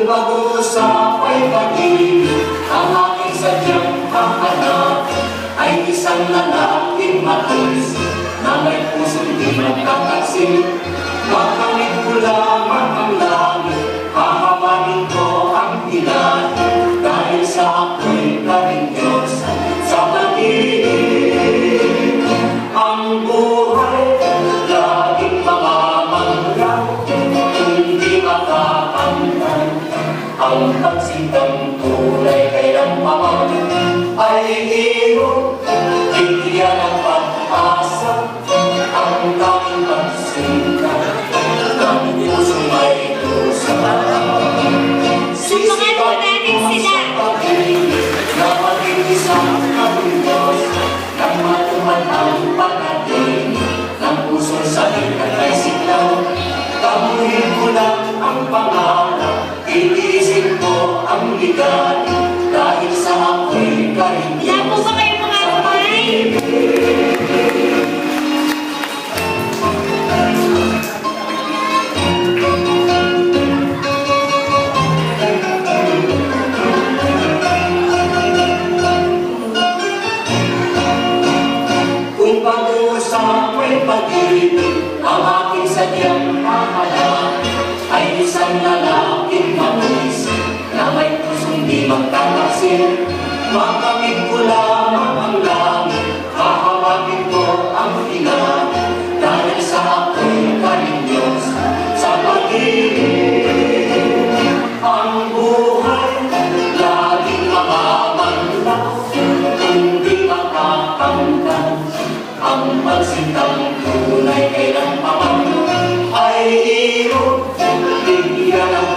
Kung pag-uusap ay pag-ibig, ang aking sadyang hahanap ay isang lalaking matulis na may pusong di magkakasing. Makamit ko lamang ang langit, hahawanin ko ang ilan, dahil sa ako'y kaming Diyos sa pag-ibig. Ang buhay laging mamamanglang, hindi makakamtan. Ang pagsintang tulay kayang mamang ay hirap, bigyan ng pag-asa. Ang tanging pagsinta ng pusong may dusa. Sisikapin mo sa pag-ibig na maging isang kaming Diyos, nang matuman ang pag-ating ng pusong sakit at ay siklaw. Tamuhin ko lang ang pangarap, itiisin ko ang ligalig, dahil sa ako'y kaming Diyos. Lahat po ba kayo mga kamay? Kung pag-uusap ay pag-ibig, ang aking sadyang hahanap ay isang lalaking matulis na may pusong di magkakasin. Makamit ko lamang ang langit, hahawakin ko ang ilan, dahil sa ako'y kaming Diyos sa pag-ibig. Ang buhay laging mamamanglang, hindi makakamtan. Ang pagsintang tunay kailang pamang ay hirap, bigyan ng